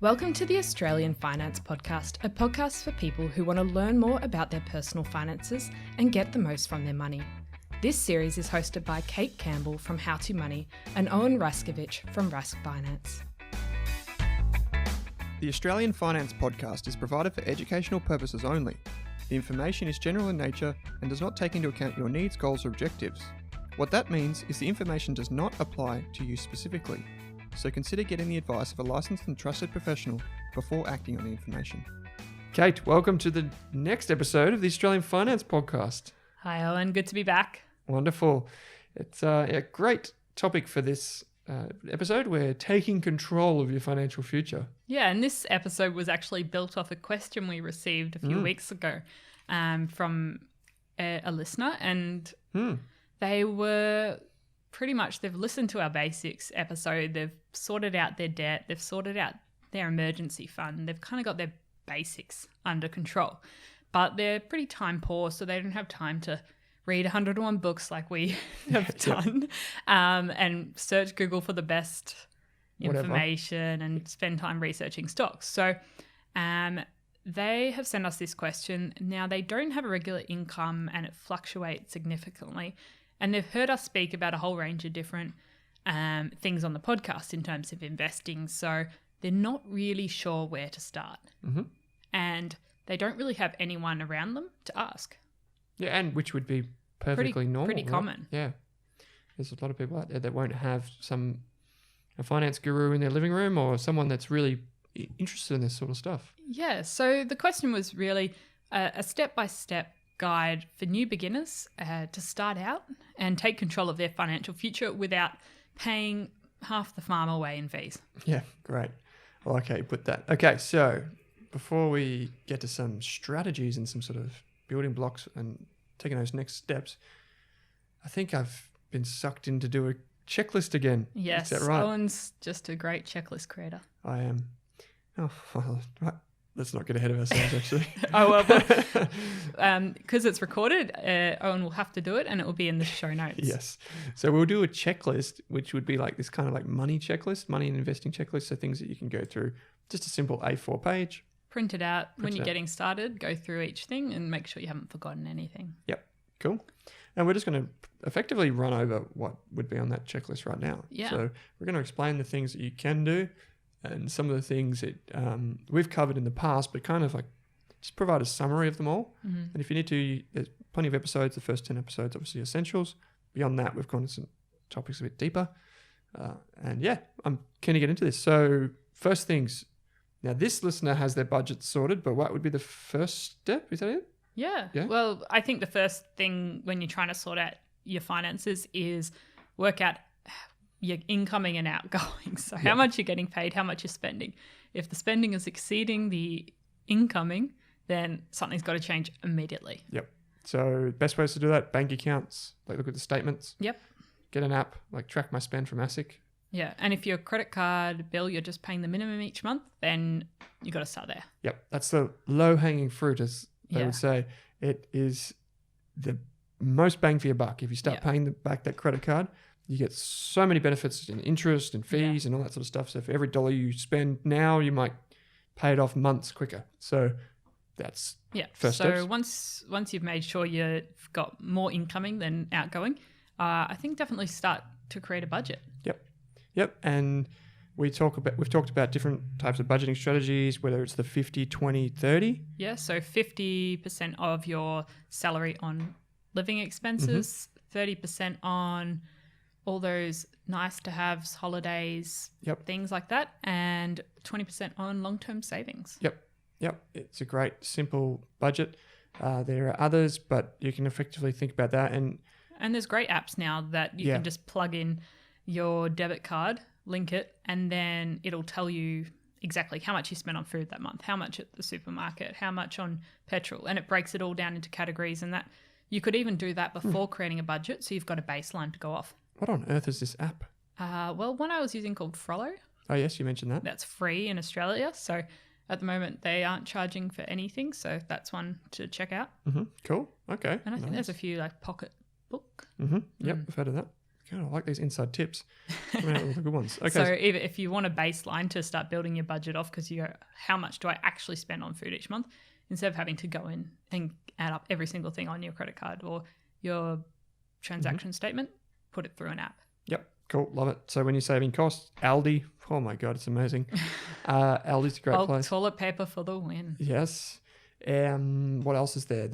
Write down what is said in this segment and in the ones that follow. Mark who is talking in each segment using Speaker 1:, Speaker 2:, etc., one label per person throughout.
Speaker 1: Welcome to the Australian Finance Podcast, a podcast for people who want to learn more about their personal finances and get the most from their money. This series is hosted by Kate Campbell from How to Money and Owen from Rask Finance.
Speaker 2: The Australian Finance Podcast is provided for educational purposes only. The information is general in nature and does not take into account your needs, goals, or objectives. What that means is the information does not apply to you specifically. So consider getting the advice of a licensed and trusted professional before acting on the information.
Speaker 3: Kate, welcome to the next episode of the Australian Finance Podcast.
Speaker 1: Hi Owen, good to be back.
Speaker 3: Wonderful. It's a great topic for this episode. We're taking control of your financial future.
Speaker 1: Yeah, and this episode was actually built off a question we received a few weeks ago from a listener, and they were pretty much, they've listened to our basics episode, they've sorted out their debt, they've sorted out their emergency fund, they've kind of got their basics under control, but they're pretty time poor, so they don't have time to read 101 books like we have done, and search Google for the best information and spend time researching stocks. So they have sent us this question. Now, they don't have a regular income and it fluctuates significantly. And they've heard us speak about a whole range of different things on the podcast in terms of investing. So they're not really sure where to start. Mm-hmm. And they don't really have anyone around them to ask.
Speaker 3: Yeah, and which would be perfectly normal.
Speaker 1: Pretty
Speaker 3: right?
Speaker 1: common.
Speaker 3: Yeah. There's a lot of people out there that won't have a finance guru in their living room or someone that's really interested in this sort of stuff.
Speaker 1: Yeah, so the question was really a step-by-step guide for new beginners to start out and take control of their financial future without paying half the farm away in fees.
Speaker 3: Yeah, great. I like how you put that. Okay, so before we get to some strategies and some sort of building blocks and taking those next steps, I think I've been sucked in to do a checklist again.
Speaker 1: Yes,
Speaker 3: is that right?
Speaker 1: Owen's just a great checklist creator.
Speaker 3: I am. Right. Let's not get ahead of ourselves, actually.
Speaker 1: Because it's recorded, Owen will have to do it and it will be in the show notes.
Speaker 3: Yes. So we'll do a checklist, which would be like this kind of like money checklist, money and investing checklist. So things that you can go through, just a simple A4 page.
Speaker 1: Print it out when you're getting started, go through each thing and make sure you haven't forgotten anything.
Speaker 3: Yep. Cool. And we're just going to effectively run over what would be on that checklist right now.
Speaker 1: Yeah.
Speaker 3: So we're going to explain the things that you can do and some of the things that we've covered in the past, but kind of like just provide a summary of them all. Mm-hmm. And if you need to, there's plenty of episodes. The first 10 episodes, obviously essentials. Beyond that, we've gone into some topics a bit deeper. And yeah, I'm keen to get into this. So first things, now this listener has their budget sorted, but what would be the first step? Is that it?
Speaker 1: Yeah. Well, I think the first thing when you're trying to sort out your finances is work out your incoming and outgoing. So how much you're getting paid, how much you're spending. If the spending is exceeding the incoming, then something's got to change immediately.
Speaker 3: Yep. So best ways to do that, bank accounts, like look at the statements.
Speaker 1: Yep.
Speaker 3: Get an app, like track my spend from ASIC.
Speaker 1: Yeah. And if your credit card bill, you're just paying the minimum each month, then you got to start there.
Speaker 3: Yep. That's the low-hanging fruit, as they would say. It is the most bang for your buck. If you start paying back that credit card, you get so many benefits in interest and fees and all that sort of stuff. So for every dollar you spend now, you might pay it off months quicker. So that's first steps.
Speaker 1: So once you've made sure you've got more incoming than outgoing, I think definitely start to create a budget.
Speaker 3: Yep. And we've talked about different types of budgeting strategies, whether it's the 50, 20, 30.
Speaker 1: Yeah, so 50% of your salary on living expenses, 30% on all those nice to haves, holidays, things like that, and 20% on long-term savings.
Speaker 3: Yep. It's a great, simple budget. There are others, but you can effectively think about that. And
Speaker 1: there's great apps now that you can just plug in your debit card, link it, and then it'll tell you exactly how much you spent on food that month, how much at the supermarket, how much on petrol, and it breaks it all down into categories. And that you could even do that before creating a budget, so you've got a baseline to go off.
Speaker 3: What on earth is this app?
Speaker 1: Well, one I was using called Frollo.
Speaker 3: Oh, yes, you mentioned that.
Speaker 1: That's free in Australia. So at the moment, they aren't charging for anything. So that's one to check out.
Speaker 3: Mm-hmm. Cool. Okay.
Speaker 1: And I think there's a few like Pocket Book.
Speaker 3: Mm-hmm. Yep, I've heard of that. God, I like these inside tips. Coming out with the good ones. Okay.
Speaker 1: So if you want a baseline to start building your budget off, because you go, how much do I actually spend on food each month? Instead of having to go in and add up every single thing on your credit card or your transaction statement, put it through an app.
Speaker 3: Yep. Cool. Love it. So when you're saving costs, Aldi, oh my God, it's amazing. Aldi's a great place.
Speaker 1: Toilet paper for the win.
Speaker 3: Yes. What else is there?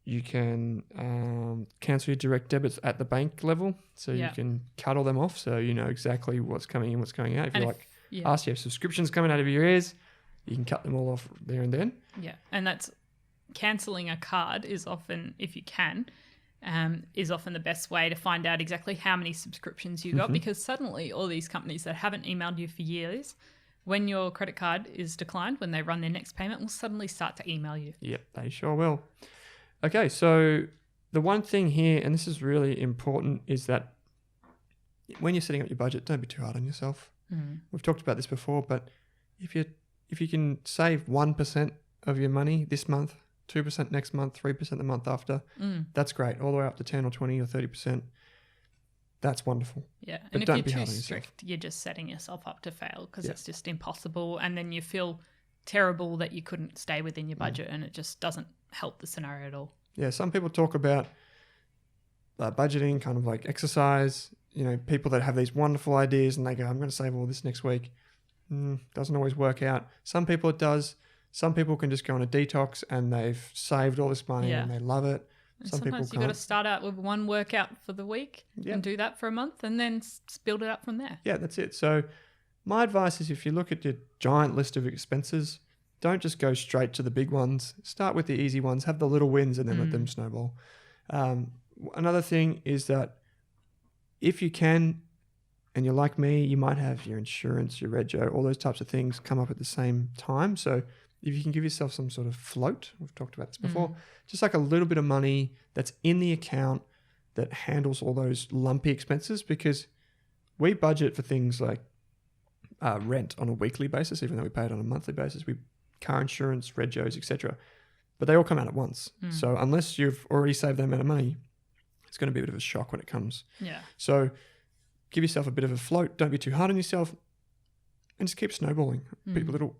Speaker 3: You can cancel your direct debits at the bank level. So you can cut all them off. So you know exactly what's coming in, what's going out. If you ask you have subscriptions coming out of your ears, you can cut them all off there and then.
Speaker 1: Yeah. And that's cancelling a card is often, if you can, is often the best way to find out exactly how many subscriptions you got, because suddenly all these companies that haven't emailed you for years, when your credit card is declined, when they run their next payment, will suddenly start to email you.
Speaker 3: Yep, they sure will. Okay, so the one thing here, and this is really important, is that when you're setting up your budget, don't be too hard on yourself. We've talked about this before, but if you can save 1% of your money this month, 2% next month, 3% the month after, that's great. All the way up to 10 or 20 or 30%. That's wonderful.
Speaker 1: Yeah,
Speaker 3: but
Speaker 1: and
Speaker 3: don't
Speaker 1: if
Speaker 3: be
Speaker 1: you're
Speaker 3: hard
Speaker 1: too
Speaker 3: on yourself.
Speaker 1: strict, you're just setting yourself up to fail, because it's just impossible, and then you feel terrible that you couldn't stay within your budget, and it just doesn't help the scenario at all. Yeah,
Speaker 3: some people talk about budgeting kind of like exercise. You know, people that have these wonderful ideas and they go, I'm going to save all this next week. Doesn't always work out. Some people it does. Some people can just go on a detox and they've saved all this money and they love it.
Speaker 1: And
Speaker 3: some
Speaker 1: sometimes
Speaker 3: people
Speaker 1: you've got to start out with one workout for the week and do that for a month, and then build it up from there.
Speaker 3: Yeah, that's it. So my advice is, if you look at your giant list of expenses, don't just go straight to the big ones. Start with the easy ones, have the little wins, and then let them snowball. Another thing is that if you can, and you're like me, you might have your insurance, your rego, all those types of things come up at the same time. So if you can give yourself some sort of float, we've talked about this before, just like a little bit of money that's in the account that handles all those lumpy expenses, because we budget for things like rent on a weekly basis, even though we pay it on a monthly basis, car insurance, regos, etc. But they all come out at once. So unless you've already saved that amount of money, it's going to be a bit of a shock when it comes.
Speaker 1: Yeah.
Speaker 3: So give yourself a bit of a float. Don't be too hard on yourself, and just keep snowballing. Pick the little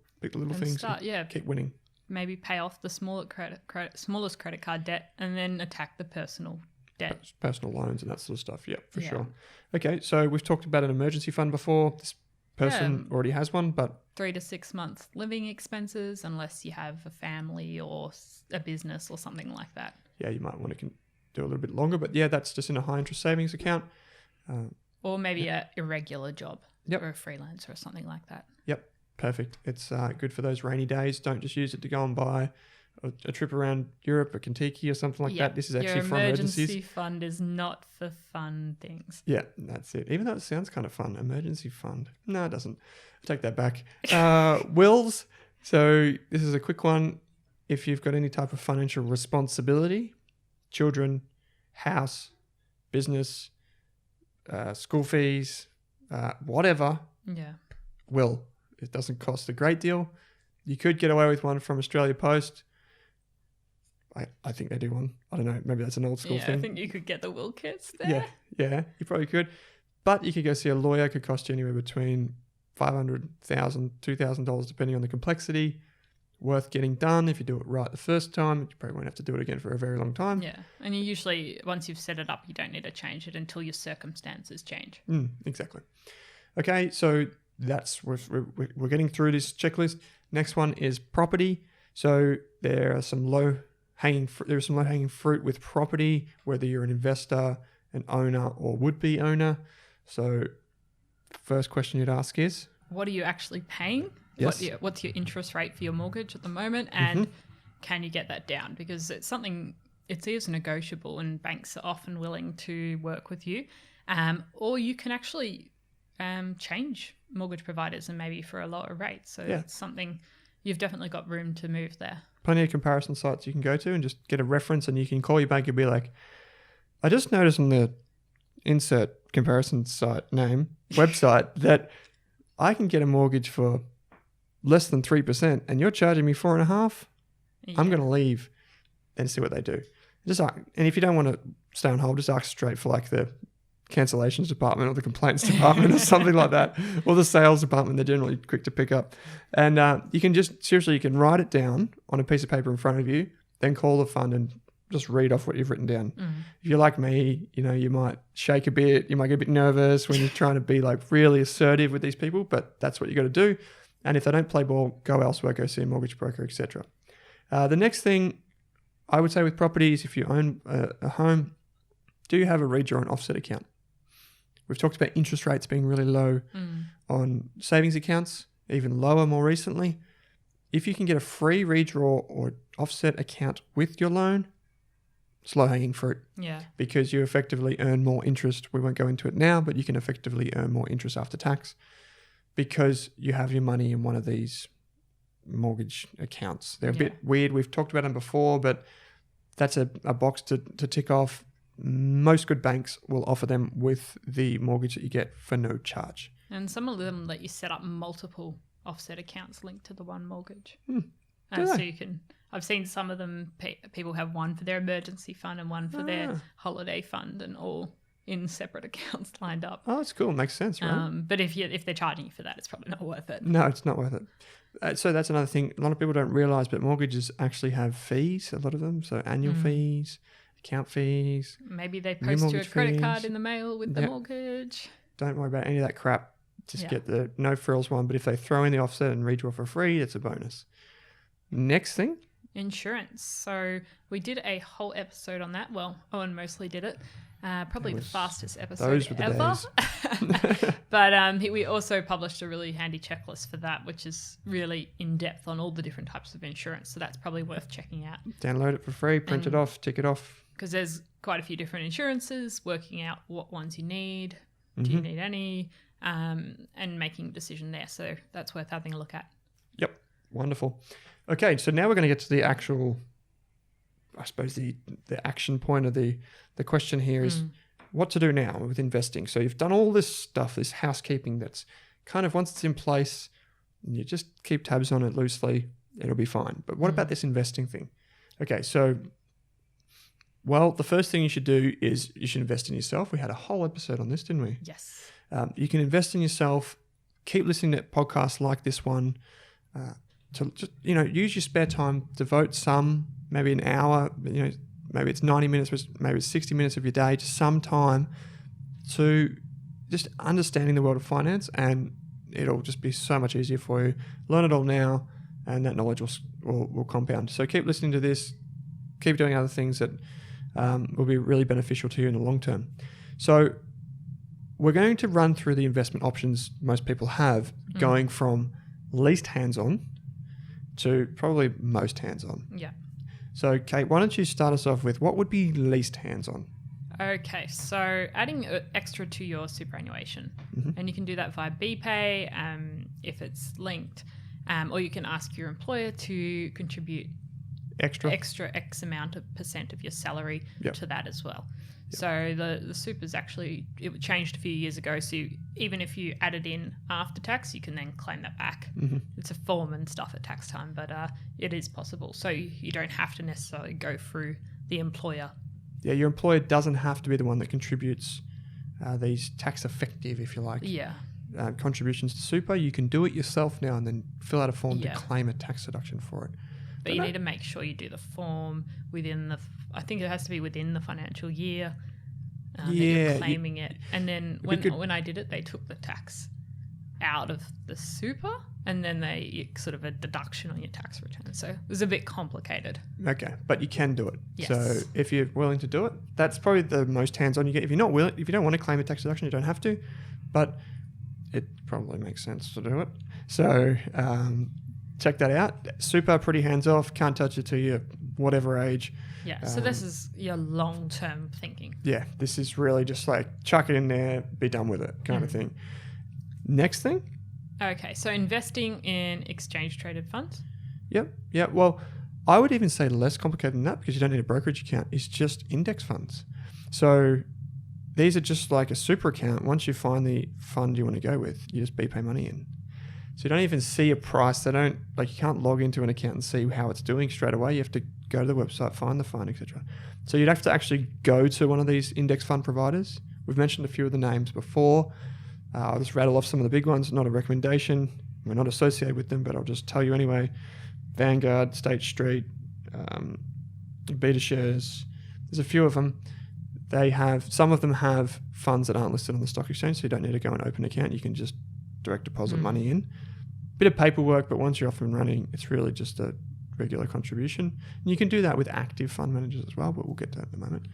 Speaker 3: things. Keep winning.
Speaker 1: Maybe pay off the smallest credit card debt, and then attack the personal debt.
Speaker 3: Personal loans and that sort of stuff. Yeah, for sure. Okay, so we've talked about an emergency fund before. This person already has one, but
Speaker 1: 3 to 6 months living expenses, unless you have a family or a business or something like that.
Speaker 3: Yeah, you might want to do a little bit longer, but yeah, that's just in a high interest savings account.
Speaker 1: Or maybe a irregular job or a freelancer or something like that.
Speaker 3: Yep, perfect. It's good for those rainy days. Don't just use it to go and buy a trip around Europe, a Kentucky or something like that. This is actually for emergencies.
Speaker 1: Your emergency fund is not for fun things.
Speaker 3: Yeah, that's it. Even though it sounds kind of fun, emergency fund. No, it doesn't. I take that back. Wills. So this is a quick one. If you've got any type of financial responsibility, children, house, business, school fees, whatever, will. It doesn't cost a great deal. You could get away with one from Australia Post. I think they do one. I don't know. Maybe that's an old school thing.
Speaker 1: I think you could get the will kits there.
Speaker 3: Yeah, you probably could. But you could go see a lawyer. It could cost you anywhere between $500, $1,000, $2,000, depending on the complexity. Worth getting done. If you do it right the first time, you probably won't have to do it again for a very long time.
Speaker 1: Yeah, and you usually, once you've set it up, you don't need to change it until your circumstances change.
Speaker 3: Exactly. Okay, so we're getting through this checklist. Next one is property. So there are some low-hanging fruit with property, whether you're an investor, an owner, or would-be owner. So first question you'd ask is,
Speaker 1: what are you actually paying?
Speaker 3: Yes.
Speaker 1: What's your interest rate for your mortgage at the moment, and can you get that down? Because it's is negotiable, and banks are often willing to work with you. Or you can actually change mortgage providers, and maybe for a lower rate. So it's something you've definitely got room to move there.
Speaker 3: Plenty of comparison sites you can go to and just get a reference, and you can call your bank and be like, I just noticed on the insert comparison site name website that I can get a mortgage for less than 3% and you're charging me 4.5%. I'm going to leave, and see what they do. And if you don't want to stay on hold, just ask straight for like the cancellations department or the complaints department or something like that, or the sales department. They're generally quick to pick up. And you can write it down on a piece of paper in front of you, then call the fund and just read off what you've written down. If you're like me, you might shake a bit, you might get a bit nervous when you're trying to be like really assertive with these people, but that's what you got to do. And if they don't play ball, go elsewhere, go see a mortgage broker, etc. The next thing I would say with properties, if you own a home, do you have a redraw and offset account? We've talked about interest rates being really low on savings accounts, even lower more recently. If you can get a free redraw or offset account with your loan, it's low-hanging fruit.
Speaker 1: Yeah. Because
Speaker 3: you effectively earn more interest. We won't go into it now, but you can effectively earn more interest after tax because you have your money in one of these mortgage accounts. They're a bit weird. We've talked about them before, but that's a box to tick off. Most good banks will offer them with the mortgage that you get for no charge.
Speaker 1: And some of them let you set up multiple offset accounts linked to the one mortgage. So you can... I've seen some of them, people have one for their emergency fund and one for their holiday fund, and all in separate accounts lined up.
Speaker 3: Oh, that's cool. Makes sense, right?
Speaker 1: But if they're charging you for that, it's probably not worth it.
Speaker 3: No, it's not worth it. So that's another thing a lot of people don't realise, but mortgages actually have fees, a lot of them. So annual fees, account fees.
Speaker 1: Maybe they post you a credit card in the mail with the mortgage.
Speaker 3: Don't worry about any of that crap. Just get the no frills one. But if they throw in the offset and redraw for free, it's a bonus. Next thing.
Speaker 1: Insurance. So we did a whole episode on that. Well, Owen mostly did it. Probably the fastest episode ever. But we also published a really handy checklist for that, which is really in depth on all the different types of insurance. So that's probably worth checking out.
Speaker 3: Download it for free, print it off, tick it off.
Speaker 1: Because there's quite a few different insurances, working out what ones you need, do you need any, and making a decision there. So that's worth having a look at.
Speaker 3: Yep. Wonderful. Okay, so now we're going to get to the actual, I suppose the action point of the question here is what to do now with investing. So you've done all this stuff, this housekeeping that's kind of, once it's in place, you just keep tabs on it loosely, it'll be fine. But what about this investing thing? Okay, so, well, the first thing you should do is you should invest in yourself. We had a whole episode on this, didn't we?
Speaker 1: Yes.
Speaker 3: You can invest in yourself, keep listening to podcasts like this one, to just, use your spare time, devote some, maybe an hour, maybe it's 90 minutes, maybe it's 60 minutes of your day, to some time to just understanding the world of finance, and it'll just be so much easier for you. Learn it all now, and that knowledge will compound. So keep listening to this, keep doing other things that will be really beneficial to you in the long term. So we're going to run through the investment options most people have, going from least hands-on to probably most hands-on.
Speaker 1: Yeah.
Speaker 3: So, Kate, why don't you start us off with what would be least hands-on?
Speaker 1: Okay, so adding extra to your superannuation. And you can do that via BPay if it's linked, or you can ask your employer to contribute extra X amount of % of your salary to that as well. So the super's actually, it changed a few years ago. So even if you add it in after tax, you can then claim that back. It's a form and stuff at tax time, but it is possible. So you don't have to necessarily go through the employer.
Speaker 3: Yeah, your employer doesn't have to be the one that contributes these tax effective, if you like.
Speaker 1: Yeah.
Speaker 3: Contributions to super. You can do it yourself now and then fill out a form to claim a tax deduction for it.
Speaker 1: But you need to make sure you do the form within I think it has to be within the financial year that you're claiming it. And then when I did it, they took the tax out of the super, and then they sort of a deduction on your tax return. So it was a bit complicated.
Speaker 3: Okay, but you can do it.
Speaker 1: Yes.
Speaker 3: So if you're willing to do it, that's probably the most hands-on you get. If you're not willing, if you don't want to claim a tax deduction, you don't have to, but it probably makes sense to do it. So check that out. Super, pretty hands-off. Can't touch it till you're whatever age.
Speaker 1: Yeah, so this is your long-term thinking.
Speaker 3: Yeah, this is really just like chuck it in there, be done with it kind of thing. Next thing?
Speaker 1: Okay, so investing in exchange-traded funds.
Speaker 3: Yep. Yeah, well, I would even say less complicated than that because you don't need a brokerage account. It's just index funds. So these are just like a super account. Once you find the fund you want to go with, you just BPay money in. So you don't even see a price. You can't log into an account and see how it's doing straight away. You have to go to the website, find the fund, etc. So you'd have to actually go to one of these index fund providers, We've mentioned a few of the names before. I'll just rattle off some of the big ones, not a recommendation. We're not associated with them, but I'll just tell you anyway. Vanguard, State Street, Beta Shares. There's a few of them. Some of them have funds that aren't listed on the stock exchange, so you don't need to go and open an account. You can just direct deposit money in. Bit of paperwork, but once you're off and running, it's really just a regular contribution. And you can do that with active fund managers as well, but we'll get to that in a moment.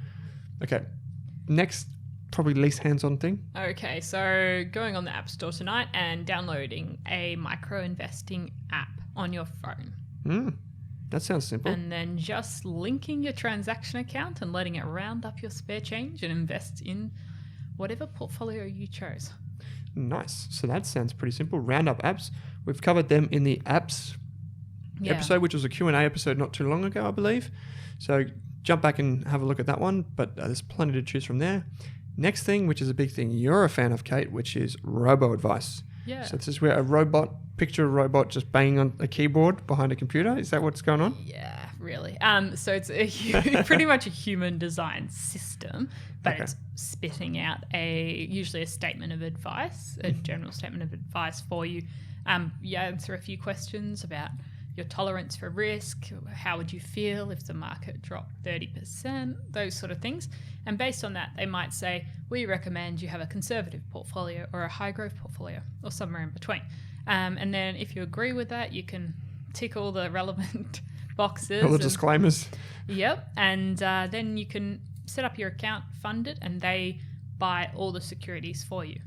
Speaker 3: Okay, next, probably least hands-on thing.
Speaker 1: Okay, so going on the App Store tonight and downloading a micro-investing app on your phone.
Speaker 3: That sounds simple.
Speaker 1: And then just linking your transaction account and letting it round up your spare change and invest in whatever portfolio you chose.
Speaker 3: Nice. So that sounds pretty simple. Round up apps. We've covered them in the apps episode, which was a Q&A episode not too long ago, I believe. So jump back and have a look at that one, but there's plenty to choose from there. Next thing, which is a big thing you're a fan of, Kate, which is Robo Advice.
Speaker 1: Yeah.
Speaker 3: So this is where picture a robot just banging on a keyboard behind a computer. Is that what's going on?
Speaker 1: Yeah, really. So it's pretty much a human design system, but it's spitting out usually a statement of advice, a general statement of advice for you. You answer a few questions about your tolerance for risk, how would you feel if the market dropped 30%, those sort of things. And based on that, they might say, we recommend you have a conservative portfolio or a high growth portfolio or somewhere in between. And then if you agree with that, you can tick all the relevant boxes.
Speaker 3: All the disclaimers.
Speaker 1: Yep. And then you can set up your account, fund it, and they buy all the securities for you.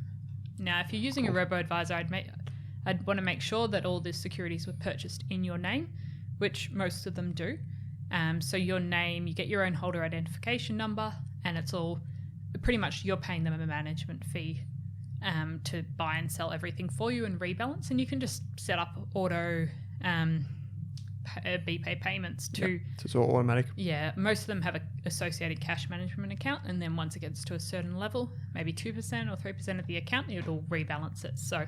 Speaker 1: Now, if you're using a Robo Advisor, I'd want to make sure that all the securities were purchased in your name, which most of them do. So your name, you get your own holder identification number, and it's all pretty much you're paying them a management fee to buy and sell everything for you and rebalance. And you can just set up auto BPay payments to...
Speaker 3: Yep. So it's all automatic.
Speaker 1: Yeah, most of them have an associated cash management account, and then once it gets to a certain level, maybe 2% or 3% of the account, it'll rebalance it. So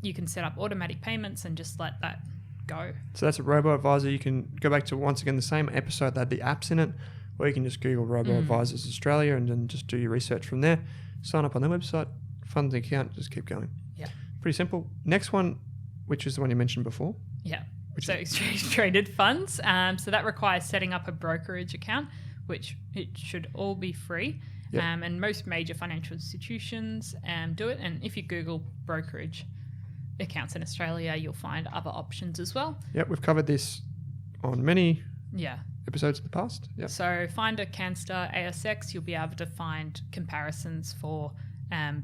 Speaker 1: you can set up automatic payments and just let that go.
Speaker 3: So that's a Robo Advisor. You can go back to, once again, the same episode that had the apps in it, or you can just Google Robo Advisors Australia and then just do your research from there. Sign up on their website, fund the account, just keep going.
Speaker 1: Yeah.
Speaker 3: Pretty simple. Next one, which is the one you mentioned before.
Speaker 1: Yeah. So exchange traded funds. So that requires setting up a brokerage account, which it should all be free. Yep. And most major financial institutions do it. And if you Google brokerage accounts in Australia, you'll find other options as well.
Speaker 3: Yep, we've covered this on many
Speaker 1: Yeah.
Speaker 3: episodes in the past. Yep.
Speaker 1: So find a Canstar ASX, you'll be able to find comparisons for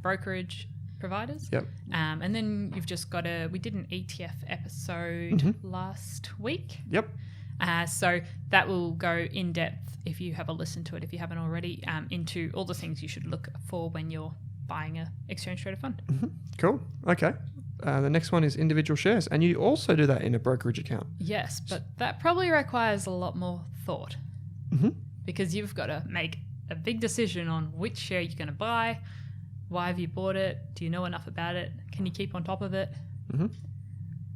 Speaker 1: brokerage providers.
Speaker 3: Yep.
Speaker 1: And then you've just got we did an ETF episode last week.
Speaker 3: Yep.
Speaker 1: So that will go in depth, if you have a listen to it, if you haven't already, into all the things you should look for when you're buying a exchange traded fund.
Speaker 3: Mm-hmm. Cool. Okay. The next one is individual shares, and you also do that in a brokerage account.
Speaker 1: Yes, but that probably requires a lot more thought because you've got to make a big decision on which share you're going to buy. Why have you bought it? Do you know enough about it? Can you keep on top of it?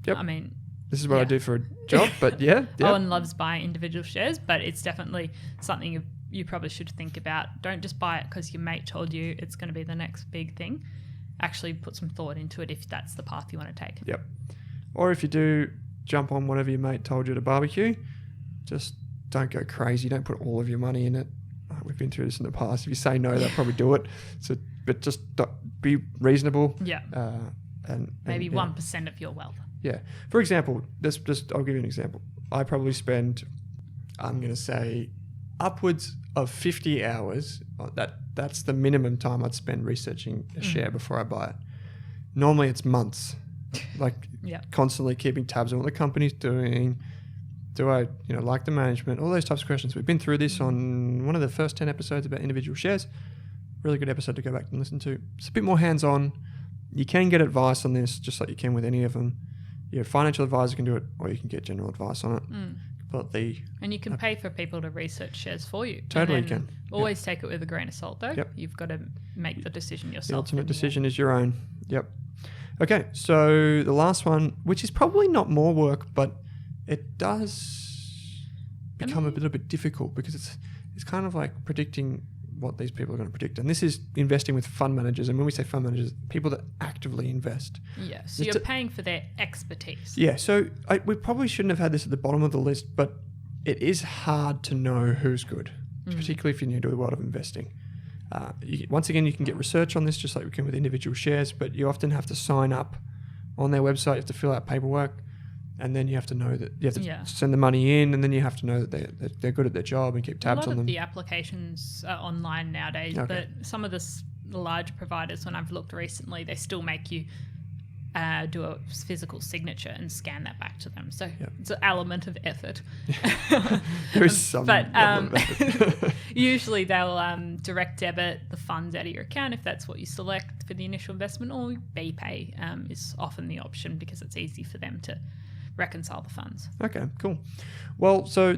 Speaker 3: Yep.
Speaker 1: I mean,
Speaker 3: this is what I do for a job, but yeah.
Speaker 1: Owen loves buying individual shares, but it's definitely something you probably should think about. Don't just buy it because your mate told you it's going to be the next big thing. Actually put some thought into it if that's the path you want to take.
Speaker 3: Yep. Or if you do jump on whatever your mate told you to barbecue, just don't go crazy. Don't put all of your money in it. We've been through this in the past. If you say no, they'll probably do it. So, but just be reasonable.
Speaker 1: Yeah.
Speaker 3: And
Speaker 1: maybe 1% of your wealth.
Speaker 3: Yeah. For example, I'll give you an example. I probably spend, I'm going to say, upwards of 50 hours. That's the minimum time I'd spend researching a share before I buy it. Normally it's months, like constantly keeping tabs on what the company's doing. Do I, like the management? All those types of questions. We've been through this on one of the first 10 episodes about individual shares. Really good episode to go back and listen to. It's a bit more hands-on. You can get advice on this, just like you can with any of them. Your financial advisor can do it, or you can get general advice on it.
Speaker 1: And you can pay for people to research shares for you.
Speaker 3: Totally can.
Speaker 1: Always take it with a grain of salt, though.
Speaker 3: Yep.
Speaker 1: You've got to make the decision yourself.
Speaker 3: The ultimate decision is your own. Yep. Okay, so the last one, which is probably not more work, but it does become a little bit difficult because it's kind of like predicting what these people are going to predict. And this is investing with fund managers. And when we say fund managers, people that actively invest.
Speaker 1: Yeah, so you're paying for their expertise.
Speaker 3: Yeah, so we probably shouldn't have had this at the bottom of the list, but it is hard to know who's good, particularly if you're new to the world of investing. Once again, you can get research on this just like we can with individual shares, but you often have to sign up on their website. You have to fill out paperwork, and then you have to know that you have to send the money in, and then you have to know that they're good at their job and keep tabs on them.
Speaker 1: A lot of the applications are online nowadays, but some of the large providers, when I've looked recently, they still make you do a physical signature and scan that back to them. So it's an element of effort.
Speaker 3: There is some element of effort.
Speaker 1: Usually they'll direct debit the funds out of your account if that's what you select for the initial investment, or BPay is often the option because it's easy for them to reconcile the funds.
Speaker 3: Okay, cool. Well, so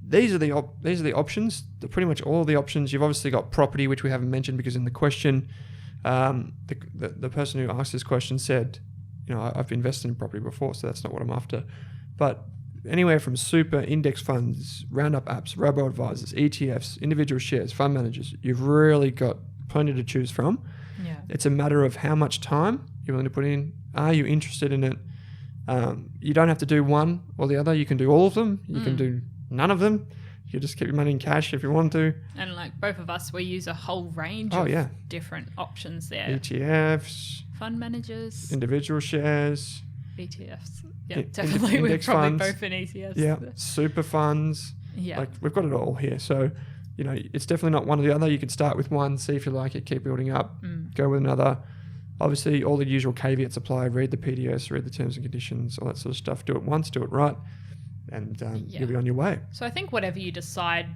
Speaker 3: these are the options. They're pretty much all the options. You've obviously got property, which we haven't mentioned because in the question, the person who asked this question said, I've invested in property before, so that's not what I'm after. But anywhere from super, index funds, roundup apps, Robo Advisors, ETFs, individual shares, fund managers, you've really got plenty to choose from.
Speaker 1: Yeah.
Speaker 3: It's a matter of how much time you're willing to put in. Are you interested in it? You don't have to do one or the other. You can do all of them. You can do none of them. You just keep your money in cash if you want to.
Speaker 1: And like both of us, we use a whole range of different options there.
Speaker 3: ETFs.
Speaker 1: Fund managers.
Speaker 3: Individual shares.
Speaker 1: ETFs. Yeah, definitely. We're probably both in ETFs.
Speaker 3: Yeah. Super funds.
Speaker 1: Yeah.
Speaker 3: Like we've got it all here. So, it's definitely not one or the other. You can start with one, see if you like it, keep building up, go with another. Obviously, all the usual caveats apply. Read the PDS, read the terms and conditions, all that sort of stuff. Do it once, do it right, and you'll be on your way.
Speaker 1: So I think whatever you decide,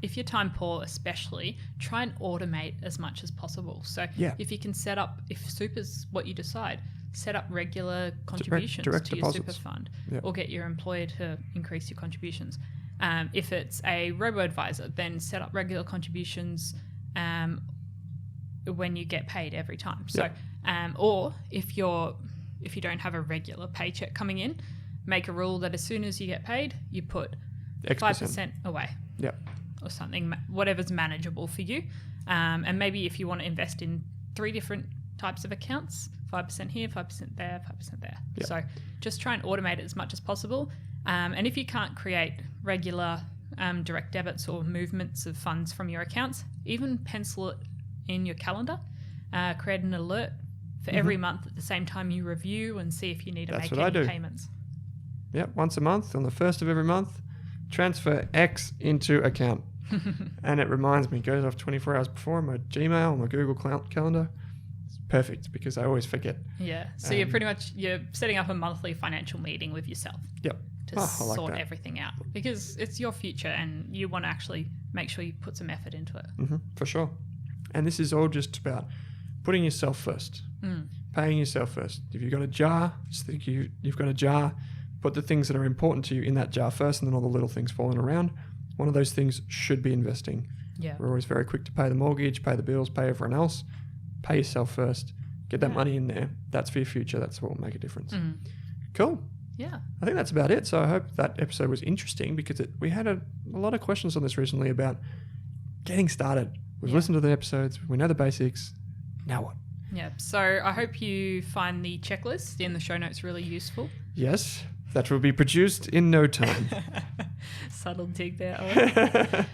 Speaker 1: if you're time poor especially, try and automate as much as possible. So if you can set up, if super's what you decide, set up regular contributions
Speaker 3: direct
Speaker 1: to
Speaker 3: deposits.
Speaker 1: your super fund or get your employer to increase your contributions. If it's a Robo Advisor, then set up regular contributions when you get paid every time. So, or if you don't have a regular paycheck coming in, make a rule that as soon as you get paid, you put 5% away.
Speaker 3: Yeah.
Speaker 1: Or something, whatever's manageable for you. And maybe if you want to invest in 3 different types of accounts, 5% here, 5% there, 5% there.
Speaker 3: Yep.
Speaker 1: So just try and automate it as much as possible. And if you can't create regular direct debits or movements of funds from your accounts, even pencil it in your calendar, create an alert for every month at the same time you review and see if you need to make any payments.
Speaker 3: Yep, once a month, on the 1st of every month, transfer X into account. And it reminds me, goes off 24 hours before on my Gmail or my Google calendar. It's perfect because I always forget.
Speaker 1: Yeah, so you're setting up a monthly financial meeting with yourself.
Speaker 3: Yep.
Speaker 1: To sort everything out because it's your future and you want to actually make sure you put some effort into it.
Speaker 3: For sure. And this is all just about putting yourself first, paying yourself first. If you've got a jar, just think you've got a jar, put the things that are important to you in that jar first and then all the little things falling around. One of those things should be investing.
Speaker 1: Yeah.
Speaker 3: We're always very quick to pay the mortgage, pay the bills, pay everyone else. Pay yourself first. Get that money in there. That's for your future. That's what will make a difference. Cool.
Speaker 1: Yeah.
Speaker 3: I think that's about it. So I hope that episode was interesting because we had a lot of questions on this recently about getting started. We've listened to the episodes. We know the basics. Now what?
Speaker 1: Yeah. So I hope you find the checklist in the show notes really useful.
Speaker 3: Yes. That will be produced in no time.
Speaker 1: Subtle dig there, Owen.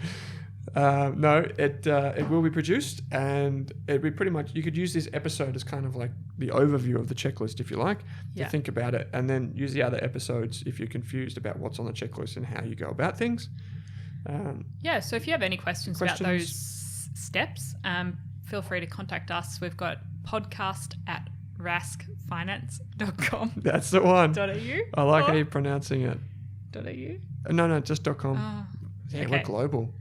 Speaker 3: No, it will be produced and it'd be pretty much, you could use this episode as kind of like the overview of the checklist if you like, to think about it, and then use the other episodes if you're confused about what's on the checklist and how you go about things.
Speaker 1: So if you have any questions about those steps, feel free to contact us. We've got podcast@raskfinance.com.
Speaker 3: That's the one.
Speaker 1: .au?
Speaker 3: I like how you're pronouncing it.
Speaker 1: .au?
Speaker 3: No, just .com. We're global.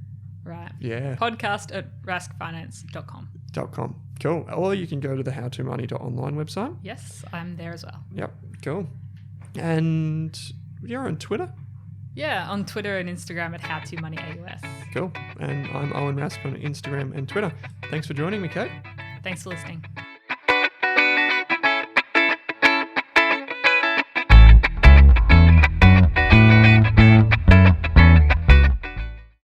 Speaker 1: Right.
Speaker 3: Yeah.
Speaker 1: Podcast@raskfinance.com.
Speaker 3: .com. Cool. Or you can go to the howtomoney.online website.
Speaker 1: Yes, I'm there as well.
Speaker 3: Yep. Cool. And you're on Twitter?
Speaker 1: Yeah, on Twitter and Instagram at howtomoneyAUS.
Speaker 3: Cool. And I'm Owen Rask on Instagram and Twitter. Thanks for joining me, Kate.
Speaker 1: Thanks for listening.